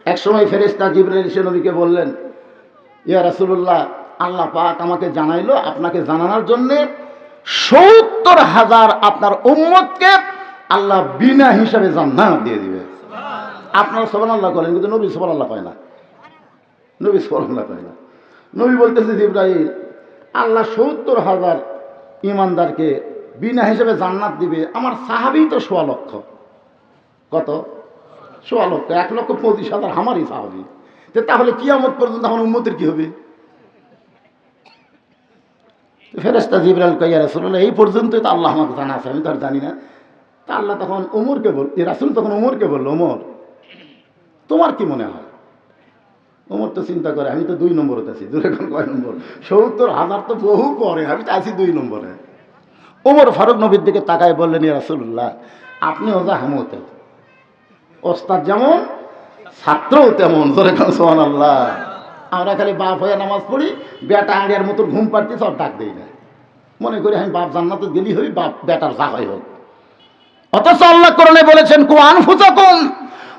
এক সময় ফেরেশতা জিবরাইল এসে নবীকে বললেন, ইয়া রাসূলুল্লাহ, আল্লাহ পাক আমাকে জানাইলো আপনাকে জানানোর জন্যে ৭০,০০০ আপনার উম্মতকে আল্লাহ বিনা হিসাবে জান্নাত দিয়ে দিবে। আপনারা সুবহানাল্লাহ করেন, কিন্তু নবী সুবহানাল্লাহ কয় না। নবী সুবহানাল্লাহ কয় না। নবী বলতেছে, জিবরাইল, আল্লাহ ৭০,০০০ ইমানদারকে বিনা হিসাবে জান্নাত দিবে। আমার সাহাবী তো ১৬ লক্ষ। কত? ১৬ লক্ষ। ১,২৫,০০০ আমারই সাহাবী। তাহলে কিয়ামত পর্যন্ত আমার উম্মতের কি হবে? ফেরেশতা জিবরাইল কয়, ইয়া রাসূলুল্লাহ, এই পর্যন্তই তো আল্লাহ আমাকে জানা আছে, আমি তো আর জানি না। তা আল্লাহ তখন ওমরকে রাসূল তখন ওমরকে বলল, ওমর, তোমার কি মনে হয়? ওমর তো চিন্তা করে, আমি তো ২ নম্বরে আছি। দূরে এখন কয় নম্বর? ৭০,০০০ তো বহু পরে, আমি তো আছি ২ নম্বরে। ওমর ফারুক নবীর দিকে তাকায় বললেন, ইয়া রাসূলুল্লাহ, আপনি ওজা হামতে, ওস্তাদ যেমন ছাত্রও তেমন। জোরে এখন সুবহানাল্লাহ। আমরা খালি বাপ হয়ে নামাজ পড়ি, বেটা আড়িয়ার মতো ঘুম পাড়তে সব ডাক দেই না, মনে করি আমি বাপ জান্নাতে গেলি হই, বাপ বেটার যা হয় হোক। অথচ আল্লাহ কোরআনে বলেছেন, কু আনফুসাকুম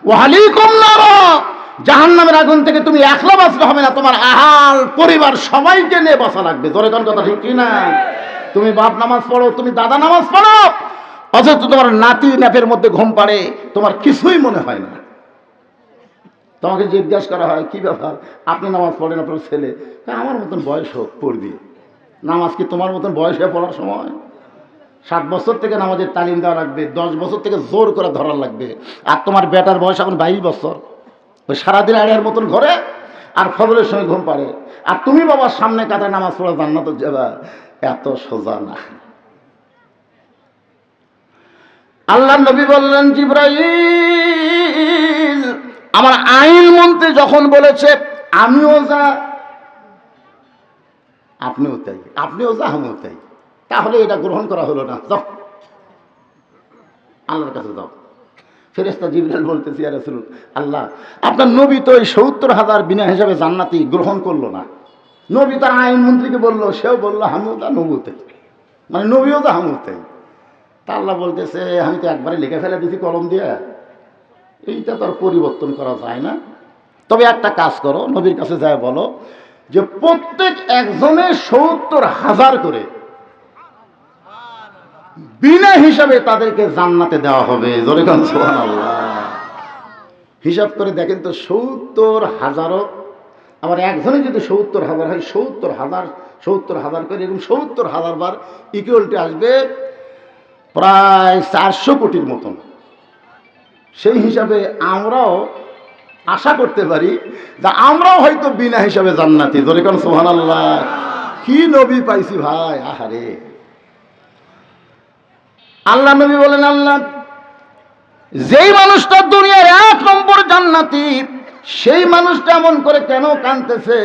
ওয়া আহলিকুম নার, জাহান্নামের আগুন থেকে তুমি একলা বাঁচলে হবে না, তোমার আহাল পরিবার সবাইকে নিয়ে বাঁচা লাগবে। জোরে কোন কথা ঠিক কি না? তুমি বাপ নামাজ পড়ো, তুমি দাদা নামাজ পড়ো, অথচ তোমার নাতি ন্যাপের মধ্যে ঘুম পাড়ে, তোমার কিছুই মনে হয় না। তোমাকে জিজ্ঞাসা করা হয়, কি ব্যাপার, আপনি নামাজ পড়েন, আপনার ছেলে? আমার মতন বয়স হোক, পড়বি। নামাজ কি তোমার মতন বয়স হয়ে পড়ার সময়? 7 বছর থেকে নামাজের তালিম দেওয়া লাগবে, 10 বছর থেকে জোর করে ধরার লাগবে। আর তোমার বেটার বয়স এখন 22 বছর, ওই সারাদিন আড়িয়ার মতন ঘরে, আর ফজরের সময় ঘুম পাড়ে। আর তুমি বাবার সামনে কাতায় নামাজ পড়া জান্নাতে যাবা, এত সোজা না। আল্লাহ নবী বললেন, জিবরাইল, আমার আইন মন্ত্রী যখন বলেছে আমিও যা আপনিও তাই, আপনিও যা আমিও তাই, তাহলে এটা গ্রহণ করা হলো না। যাও আল্লাহর কাছে যাও। ফেরেশতা জিবরাইল বলতেছি, ইয়া রাসূল আল্লাহ, আপনার নবী তো এই ৭০,০০০ বিনা হিসাবে জান্নাতি গ্রহণ করলো না। নবী তার আইন মন্ত্রীকে বললো, সেও বললো আমিও তা নবীও তাই, মানে নবীও যা আমিও তাই। তা আল্লাহ বলতেছে, আমি তো একবারে লিখে ফেলে দিছি কলম দিয়ে, এইটা তো আর পরিবর্তন করা যায় না। তবে একটা কাজ করো, নবীর কাছে যায় বলো যে প্রত্যেক একজনের ৭০,০০০ করে বিনা হিসাবে তাদেরকে জান্নাতে দেওয়া হবে। জোরে কোন সুবহানাল্লাহ। হিসাব করে দেখেন তো, ৭০,০০০, আবার একজনে যদি ৭০,০০০ হয়, ৭০,০০০ করে, এরকম ৭০,০০০ বার ইকুয়ালটি আসবে প্রায় ৪০০ কোটির মতন। সেই হিসাবে আমরাও আশা করতে পারি যে আমরাও হয়তো বিনা হিসাবে জান্নাতি। জোরে কোন সুবহানাল্লাহ। কি নবী পাইছি ভাই, আহারে। আল্লাহ নবী বলেন, আল্লাহ, যেই মানুষটা দুনিয়ার ১ নম্বর জান্নাতি, সেই মানুষটা এমন করে কেন কাঁদতেছে,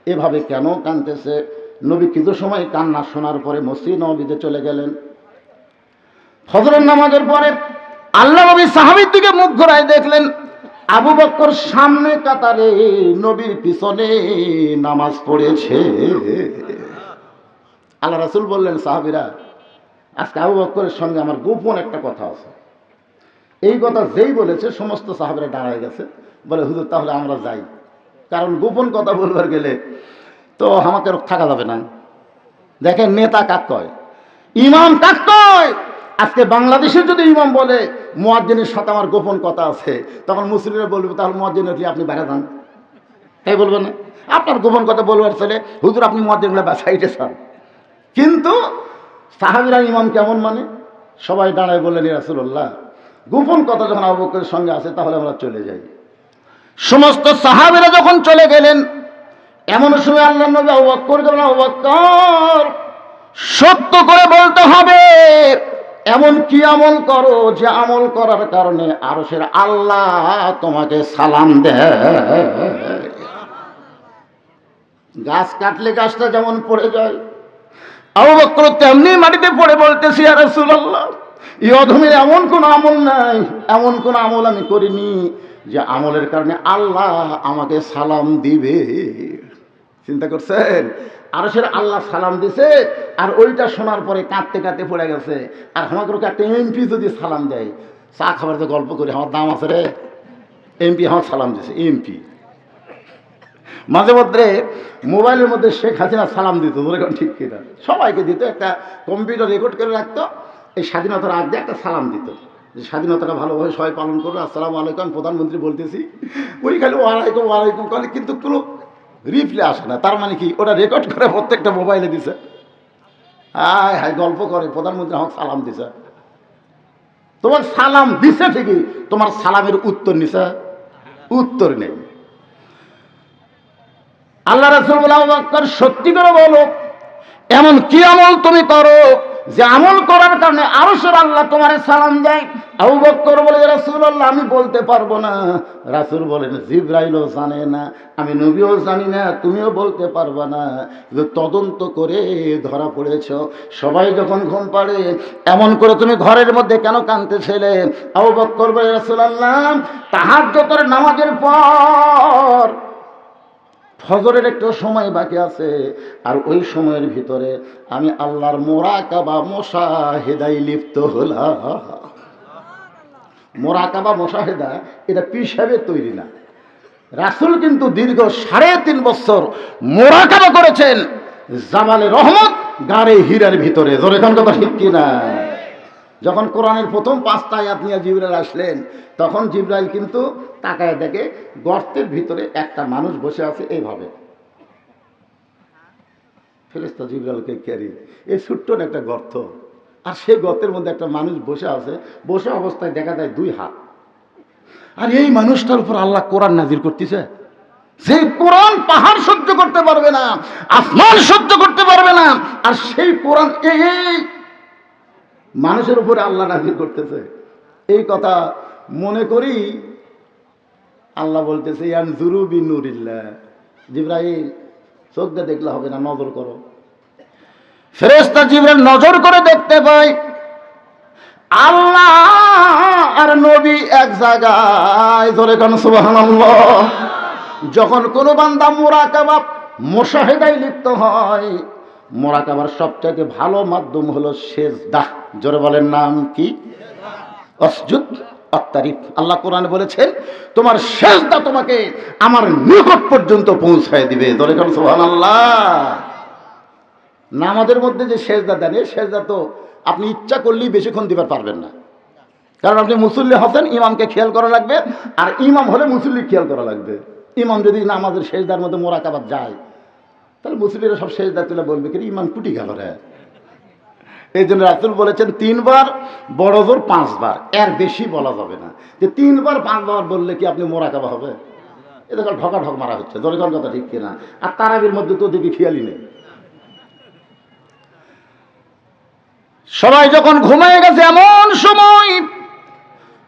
এভাবে কেন কাঁদতেছে? নবী কিছু সময় কান্না শোনার পরে মসজিদ নববীতে চলে গেলেন। ফজরের নামাজের পরে আল্লাহ নবী সাহাবীর দিকে মুখ ঘোরায় দেখলেন আবু বকর সামনে কাতারে নবীর পিছনে নামাজ পড়েছে। আল্লাহ রাসূল বললেন, সাহাবীরা, আজকে আবু বকরের সঙ্গে আমার গোপন একটা কথা আছে। এই কথা যেই বলেছে সমস্ত সাহাবীরা দাঁড়ায় গেছে, বলে, হুজুর তাহলে আমরা যাই, কারণ গোপন কথা বলবার গেলে তো আমাকে থাকা যাবে না। দেখেন নেতা কাক কয়, ইমাম কাক কয়। আজকে বাংলাদেশে যদি ইমাম বলে মুয়াজ্জিনের সাথে আমার গোপন কথা আছে, তখন মুসলিমরা বলবে, তাহলে মুয়াজ্জিন কি আপনি বাইরে যান, তাই বলবেন না? আপনার গোপন কথা বলবার ছেলে, হুজুর আপনি মুয়াজ্জিনগুলো বাসাইতে চান। কিন্তু সাহাবীরা ইমাম কেমন মানে, সবাই দাঁড়ায় বললেন, ইয়া রাসূলুল্লাহ, গোপন কথা যখন আবু বকরের সঙ্গে আছে, তাহলে আমরা চলে যাই। সমস্ত সাহাবীরা যখন চলে গেলেন, এমন সময় আল্লাহ নবী আবু বকরকে বললেন, আবু বকর, সত্য করে বলতে হবে, এমন কি আমল করো যে আমল করার কারণে আরশের আল্লাহ তোমাকে সালাম দেয়। গাছ কাটলে গাছটা যেমন পড়ে যায়, আবু বকর তেমনি মাটিতে পড়ে বলতেছি, ইয়া রাসূলুল্লাহ, এই অধমের এমন কোন আমল নাই, এমন কোন আমল আমি করিনি যে আমলের কারণে আল্লাহ আমাকে সালাম দিবে। চিন্তা করছেন, আরশের আল্লাহ সালাম দিছে, আর ওইটা শোনার পরে কাঁদতে কাঁদতে পড়ে গেছে। আর আমাকে একটা এমপি যদি সালাম দেয়, চা খাবার গল্প করি, আমার দাম আছে রে, এমপি আমার সালাম দিছে, এমপি। মাঝে মধ্যে মোবাইলের মধ্যে শেখ হাসিনা সালাম দিত, ধরে কোন ঠিক কিনা, সবাইকে দিত, একটা কম্পিউটার রেকর্ড করে রাখতো, এই স্বাধীনতার আগে একটা সালাম দিত, যে স্বাধীনতাটা ভালোভাবে সবাই পালন করবে, আসসালামু আলাইকুম, প্রধানমন্ত্রী বলতেছি, ওই খালি ওয়ালাইকুম ওয়ালাইকুম করে, কিন্তু কোনো রিপ্লে আসে না। তার মানে কি, ওটা রেকর্ড করে প্রত্যেকটা মোবাইলে দিছে। হায় হায়, গল্প করে প্রধানমন্ত্রী আমাকে সালাম দিছে। তোমার সালাম দিছে ঠিকই, তোমার সালামের উত্তর নিছে, উত্তর নেই। আল্লাহ রাসূল বলে, আবু বকর সত্যি করে বলো, এমন কি আমল তুমি করো যে আমল করার কারণে আরশের আল্লাহ তোমার সালাম দেয়? আবু বকর বলে, ইয়া রাসূলুল্লাহ আমি বলতে পারবো না। রাসূল বলেন, জিবরাইলও জানে না, আমি নবীও জানি না, তুমিও বলতে পারবা না, যে তদন্ত করে ধরা পড়েছ। সবাই যখন ঘুম পাড়ে, এমন করে তুমি ঘরের মধ্যে কেন কাঁদতেছিলে? আবু বকর বলে, ইয়া রাসূলুল্লাহ তাহাজ্জুদের নামাজের পর ফজরের একটু সময় বাকি আছে, আর ওই সময়ের ভিতরে আমি আল্লাহর মুরাকাবা মুশাহিদায় লিপ্ত হলাম। মুরাকাবা মুশাহিদা এটা পীর সাহেবের তৈরি না। রাসূল কিন্তু দীর্ঘ 3.5 বছর মুরাকাবা করেছেন জামালে রহমত গাড়ে হীরার ভিতরে। জোরে কোন কথা ঠিক কিনা? যখন কোরআনের প্রথম 5টা আয়াত নিয়ে জিবরাইল আসলেন, তখন জিবরাইল কিন্তু তাকায় দেখে গর্তের ভিতরে একটা মানুষ বসে আছে এইভাবে। ফেরেশতা জিবরাইলকে ক্যারি, এই ছোট্ট একটা গর্ত, আর সেই গর্তের মধ্যে একটা মানুষ বসে আছে, বসে অবস্থায় দেখা যায় 2 হাত। আর এই মানুষটার উপর আল্লাহ কোরআন নাজিল করতেছে, যে কোরআন পাহাড় সহ্য করতে পারবে না, আসমান সহ্য করতে পারবে না, আর সেই কোরআন এই মানুষের উপরে আল্লাহ নাজিল করতেছে। এই কথা মনে করি আল্লাহ বলতেছে, ইয়ানজুরু বিনুরিল্লাহ, জিবরাইল চোখ দিয়ে দেখলে হবে না, নজর করো। ফেরেশতা জিবরাইল নজর করে দেখতে পায় আল্লাহ আর নবী এক জায়গায়। ধরে কেন সুবহানাল্লাহ। যখন কোনো বান্দা মুরাকাবা মুশাহিদায় লিপ্ত হয়, মুরাকাবার সবচেয়ে ভালো মাধ্যম হলো সেজদা। জোরে বলেন, নাম কি? আসজুদ আত-তারিফ। আল্লাহ কোরআনে বলেছেন, তোমার সেজদা তোমাকে আমার নিকট পর্যন্ত পৌঁছায় দিবে। জোরে বলেন সুবহানাল্লাহ। নামাজের মধ্যে যে সেজদা দেন, এই সেজদা তো আপনি ইচ্ছা করলেই বেশিক্ষণ দিবার পারবেন না, কারণ আপনি মুসল্লি হচ্ছেন, ইমামকে খেয়াল করা লাগবে, আর ইমাম হলে মুসল্লি খেয়াল করা লাগবে। ইমাম যদি নামাজের সেজদার মধ্যে মুরাকাবাত যায়, তাহলে মুসল্লিরা সব সেজদা তুলে বলবে, কি ইমাম কুটি গেল রে। এই জন্য রাসূল বলেছেন 3 বার, বড় জোর 5 বার, এর বেশি বলা যাবে না। যে 3 বার 5 বার বললে কি আপনি মোরাকাবা হবে? এটা কাল ঢকা ঢক মারা হচ্ছে। জোরে কোন কথা ঠিক কিনা? আর তারাবির মধ্যে তো দেখি খেয়ালই নেই। সবাই যখন ঘুমিয়ে গেছে, এমন সময়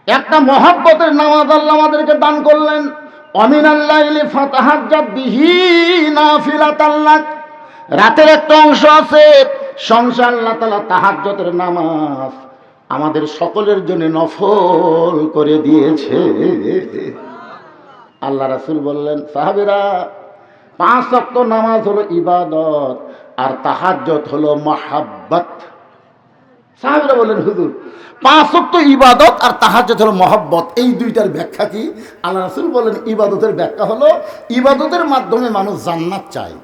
একটা মহব্বতের নামাজ আল্লাহ আমাদেরকে দান করলেন। অমিনাল লাইলি ফাতাহাজ্জাত বিহি নাফিলাতাল লাক। রাতের একটা অংশ আছে, সংসার আল্লাহ তাআলা তাহাজ্জুদের নামাজ আমাদের সকলের জন্য নফল করে দিয়েছে। আল্লাহ রাসূল বললেন, সাহাবীরা 5 ওয়াক্ত নামাজ হলো ইবাদত, আর তাহাজ্জুদ হলো মহাব্বত। সাহাবীরা বললেন, হুজুর 5 ওয়াক্ত ইবাদত আর তাহাজ্জুদ হলো মহব্বত, এই দুইটার ব্যাখ্যা কি? আল্লাহ রাসূল বলেন, ইবাদতের ব্যাখ্যা হলো ইবাদতের মাধ্যমে মানুষ জান্নাত চায়,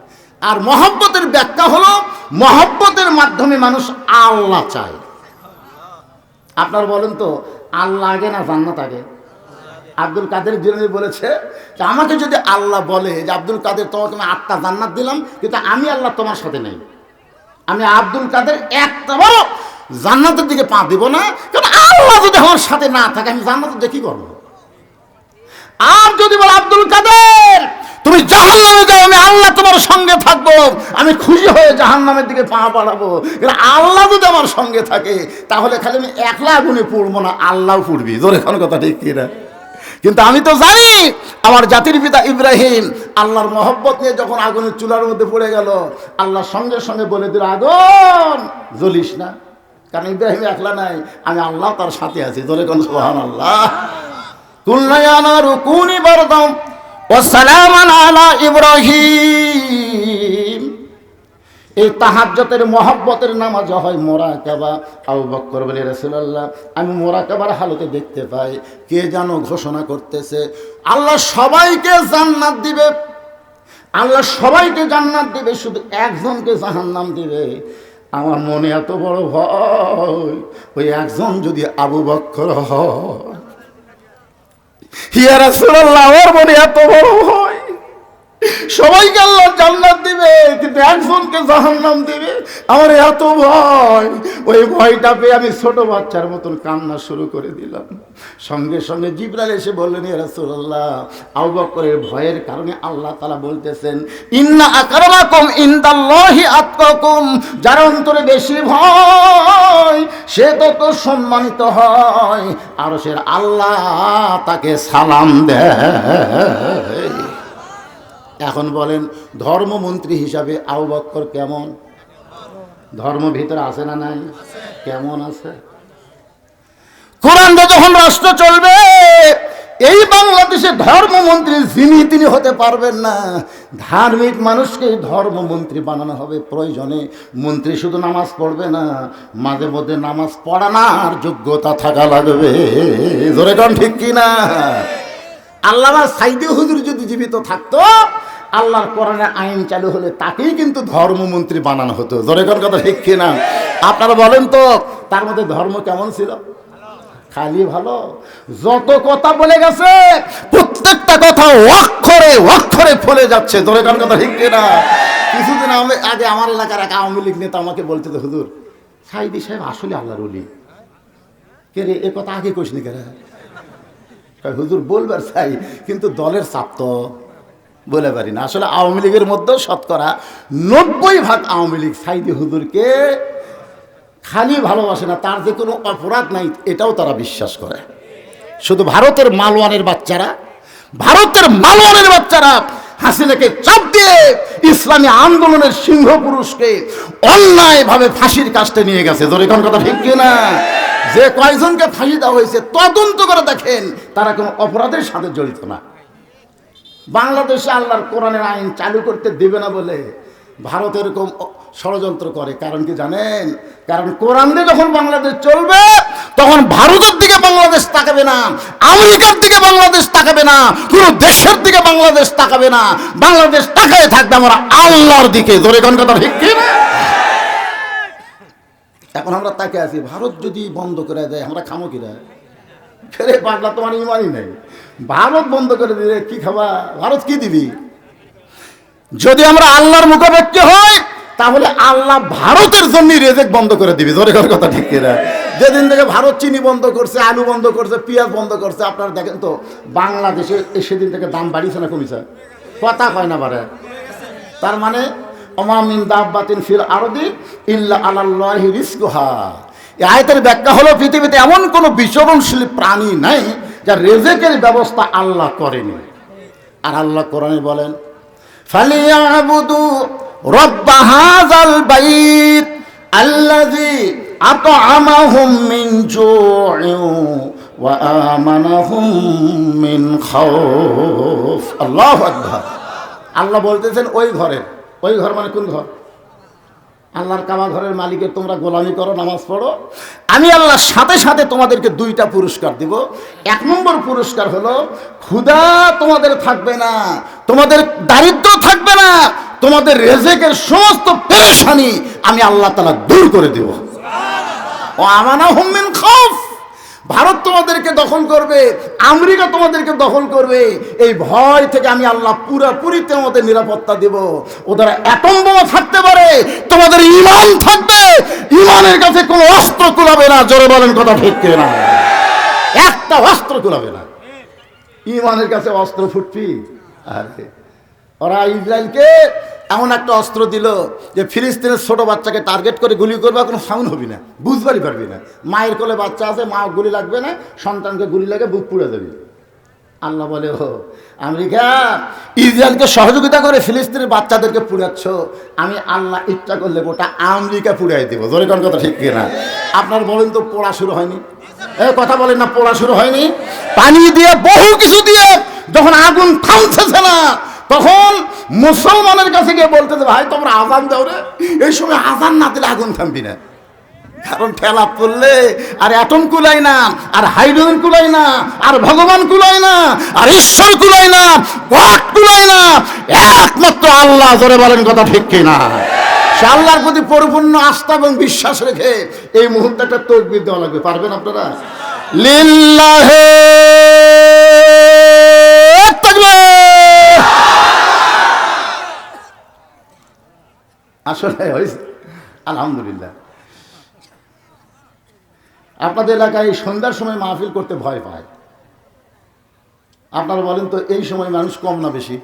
আর মহব্বতের ব্যাখ্যা হলো মহব্বতের মাধ্যমে মানুষ আল্লাহ চায়। আপনার বলেন তো, আল্লাহ আগে না জান্নাত আগে? আব্দুল কাদের জিলানী বলেছে যে, আমাকে যদি আল্লাহ বলে যে আব্দুল কাদের তোমাকে আমি 8টা জান্নাত দিলাম, কিন্তু আমি আল্লাহ তোমার সাথে নেই, আমি আব্দুল কাদের একটাবারও জান্নাতের দিকে পা দিব না, কারণ আল্লাহ যদি আমার সাথে না থাকে আমি জান্নাতের দিকে কি করবো? আর যদি বল আব্দুল কাদের তুমি জাহান্নামে যাও, আমি আল্লাহ তোমার সঙ্গে থাকবো, আমি খুশি হয়ে জাহান্নামের দিকে পা বাড়াবো। আল্লাহ যদি আমার সঙ্গে থাকে, তাহলে খালি আমি একলা আগুনে পড়বো না, আল্লাহ পড়বি। জোরে কোন কথা ঠিক কিনা? কিন্তু আমি তো জানি আমার জাতির পিতা ইব্রাহিম আল্লাহর মহব্বত নিয়ে যখন আগুনের চুলার মধ্যে পড়ে গেল, আল্লাহ সঙ্গে সঙ্গে বলে দিল, আগুন জ্বলিস না, কারণ ইব্রাহিম একলা নাই, আমি আল্লাহ তার সাথে আছি। জোরে কোন সুবহানাল্লাহ। কুল্লা ইয়া নারু কুনি বারদাম ওয়া সালামান আলা ইব্রাহিম। এই তাহাজ্জুদের মহব্বতের নামাজ হয় মুরাকাবা। আবু বকর বলে, রাসূলুল্লাহ, আমি মুরাকাবার হালতে দেখতে পাই কে যেন ঘোষণা করতেছে আল্লাহ সবাইকে জান্নাত দিবে, আল্লাহ সবাইকে জান্নাত দিবে, শুধু একজনকে জাহান্নাম দিবে। আমার মনে এত বড় ভয়, ওই একজন যদি আবু বকর হয়। ইয়া রাসূলুল্লাহ, ওর মনে এত বড় ভয়, সবাইকে আল্লাহ জান্নাত দিবে কিন্তু একজনকে জাহান্নাম দিবে। আমার এত ভয়, ওই ভয়টা পেয়ে আমি ছোট বাচ্চার মতন কান্না শুরু করে দিলাম। সঙ্গে সঙ্গে জিবরাইল এসে বললেন, ইয়া রাসূলুল্লাহ, আবু বকরের ভয়ের কারণে আল্লাহ তাআলা বলতেছেন, ইন্না আকরামাকুম ইনদাল্লাহি আতকাকুম, যার অন্তরে বেশি ভয় সে তত সম্মানিত হয়, আর সে আল্লাহ তাকে সালাম দেয়। এখন বলেন, ধর্মমন্ত্রী হিসাবে আবু বকর কেমন? ধর্ম ভিতরে আছে না নাই? কেমন আছে? কোরআন যখন রাষ্ট্র চলবে, এই বাংলাদেশে ধর্মমন্ত্রী যিনি তিনি হতে পারবেন না। ধার্মিক মানুষকে ধর্মমন্ত্রী বানানো হবে। প্রয়োজনে মন্ত্রী শুধু নামাজ পড়বে না, মাঝে মধ্যে নামাজ পড়ানোর যোগ্যতা থাকা লাগবে। জোরে কোন ঠিক কিনা? আল্লামা সাইদি হুজুর যদি জীবিত থাকতো, আল্লাহর কোরআনের আইন চালু হলে তাকেই কিন্তু ধর্মমন্ত্রী বানানো হতো। জোরে কোন কথা ঠিক কিনা? আপনারা বলেন তো, তার মধ্যে ধর্ম কেমন ছিল? খালি ভালো। যত কথা বলে গেছে প্রত্যেকটা কথা অক্ষরে অক্ষরে ফলে যাচ্ছে। জোরে কোন কথা ঠিক কিনা? কিছুদিন আগে আমার এলাকার এক আওয়ামী লীগ নেতা আমাকে বলতে, হুজুর, সাইদি সাহেব আসলে আল্লাহর ওলি। কে রে, এ কথা আগে কইসনি কেন? হুজুর বলবার চাই, কিন্তু দলের চাপ তো বলে পারি না। আসলে আওয়ামী লীগের মধ্যেও শতকরা 90% আওয়ামী লীগ সাইদি হুজুরকে খালি ভালোবাসে না, তার যে কোনো অপরাধ নাই এটাও তারা বিশ্বাস করে। শুধু ভারতের মালওয়ানের বাচ্চারা হাসিনাকে চাপ দিয়ে ইসলামী আন্দোলনের সিংহ পুরুষকে অন্যায়ভাবে ফাঁসির কাস্টে নিয়ে গেছে। জোরে কোন কথা ঠিক কিনা? যে কয়জনকে ফাঁসি দেওয়া হয়েছে তদন্ত করে দেখেন, তারা কোনো অপরাধের সাথে জড়িত না। বাংলাদেশে আল্লাহর কোরআনের আইন চালু করতে দেবে না বলে ভারত এরকম ষড়যন্ত্র করে। কারণ কি জানেন? কারণ কোরআন দিয়ে যখন বাংলাদেশ চলবে, তখন ভারতের দিকে বাংলাদেশ তাকাবে না, আমেরিকার দিকে বাংলাদেশ তাকাবে না, কোনো দেশের দিকে বাংলাদেশ তাকাবে না। বাংলাদেশ তাকায় থাকবে আমরা আল্লাহর দিকে। জোরে কোন কথা ঠিক কিনা? এখন আমরা তাকে আছি, ভারত যদি বন্ধ করে দেয় আমরা খামো কিনা? ফেরে পাগলা, তোমার ইমানই নেই। ভারত বন্ধ করে দিলে কি খাবা? ভারত কি দিবি? যদি আমরা আল্লাহর মুখাপেক্ষী হই, তাহলে আল্লাহ ভারতের জন্য রেজেক বন্ধ করে দিবি। জোরে কথা ঠিক কিনা? যেদিন থেকে ভারত চিনি বন্ধ করছে, আলু বন্ধ করছে, পেঁয়াজ বন্ধ করছে, আপনারা দেখেন তো বাংলাদেশে সেদিন থেকে দাম বাড়িয়েছে না কমিছে? কথা কয় না বাড়ে। তার মানে ওমা মিন দাব্বাতিন ফিল আরদি ইল্লা আলাল্লাহি রিজকুহা। এই আয়াতের ব্যাখ্যা হলো, পৃথিবীতে এমন কোনো বিচরণশীল প্রাণী নাই যার রিজেকের ব্যবস্থা আল্লাহ করেনি। আর আল্লাহ কোরআনে বলেন, ফালিয়াবুদু রব্ব হাযাল বাইত আল্লাযী আত'আমাহুম মিন জু'ইন ওয়া আমানাহুম মিন খাউফ। আল্লাহু আকবার। আল্লাহ বলতেছেন, ওই ঘর মানে কোন ঘর? আল্লাহর কাবা ঘরের মালিকের তোমরা গোলামি করো, নামাজ পড়ো, আমি আল্লাহর সাথে সাথে তোমাদেরকে 2টা পুরস্কার দিব। 1 নম্বর পুরস্কার হলো, ক্ষুধা তোমাদের থাকবে না, তোমাদের দারিদ্র থাকবে না, তোমাদের রিজেকের সমস্ত পেরেশানি আমি আল্লাহ তাআলা দূর করে দেব। ও আমানাহুম মিন খাউফ। ভারত তোমাদেরকে দখল করবে, আমেরিকা তোমাদেরকে দখল করবে, এই ভয় থেকে আমি আল্লাহ পুরোপুরি তোমাদের নিরাপত্তা দেব। ওদের অ্যাটম বোমা থাকতে পারে, তোমাদের ঈমান থাকবে, ঈমানের কাছে কোনো অস্ত্র কুলাবে না। জোরে বলেন কথা ঠিক কিনা? একটা অস্ত্র কুলাবে না। ঈমানের কাছে অস্ত্র ফুটবি? আরে ওরা ইসরায়েলকে এমন একটা অস্ত্র দিল যে ফিলিস্তিনের ছোট বাচ্চাকে টার্গেট করে গুলি করবে, কোনো সাউন্ড হবি না, বুঝবারই পারবি না। মায়ের কোলে বাচ্চা আছে, মা গুলি লাগবে না, সন্তানকে গুলি লাগে বুক পুড়ে যাবে। আল্লাহ বলে, ও আমেরিকা ইসরায়েলকে সহযোগিতা করে ফিলিস্তিনের বাচ্চাদেরকে পুড়াচ্ছ, আমি আল্লাহ ইচ্ছা করলে গোটা আমেরিকা পুড়াই দেবো। জোরে কোন কথা ঠিক কিনা? আপনার বলেন তো, পোড়া শুরু হয়নি? কথা বলেন না, পোড়া শুরু হয়নি? পানি দিয়ে বহু কিছু দিয়ে যখন আগুন থামছে না, তখন মুসলমানের কাছে গিয়ে বলতেছে ভাই তোমরা আজান দাও রে, এই সময় আজান না দিলে আগুন থামবি না। কারণ ঠেলা পড়লে আর অ্যাটম কুলাই না, আর হাইড্রোজেন কুলাই না, আর ভগবান কুলাই না, আর ঈশ্বর কুলাই না, গড কুলাই না, একমাত্র আল্লাহ। জোরে বলেন কথা ঠিক কিনা? সে আল্লাহর প্রতি পরিপূর্ণ আস্থা এবং বিশ্বাস রেখে এই মুহূর্তে একটা তাকবীর দেওয়া লাগবে। পারবেন আপনারা? লিল্লাহে তাকবীর। আসলে হয়েছে আলহামদুলিল্লাহ। আপনাদের এলাকায় সন্ধ্যার সময় মাহফিল করতে ভয় পায়। আপনারা বলেন তো এই সময় মানুষ কম না বেশি?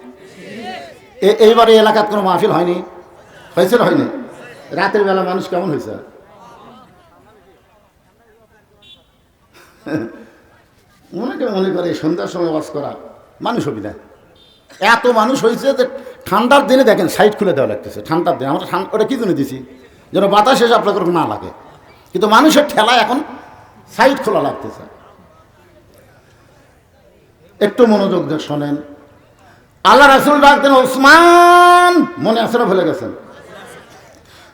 এইবারে এলাকার কোনো মাহফিল হয়নি? হয়েছে না হয়নি? রাতের বেলা মানুষ কেমন হয়েছে? অনেকে মনে করে সন্ধ্যার সময় ওয়াজ করা মানুষ হবি না। এত মানুষ হয়েছে যে ঠান্ডার দিনে দেখেন সাইড খুলে দেওয়া লাগতেছে। ঠান্ডার দিনে আমরা ওটা কি জন্য দিছি? যেন বাতাস এসে আপনাদের না লাগে। কিন্তু মানুষের ঠেলা এখন সাইড খোলা লাগতেছে। একটু মনোযোগ দিয়ে শোনেন। আল্লাহ রাসূল ডাকতেন ওসমান, মনে আছে না ভুলে গেছেন?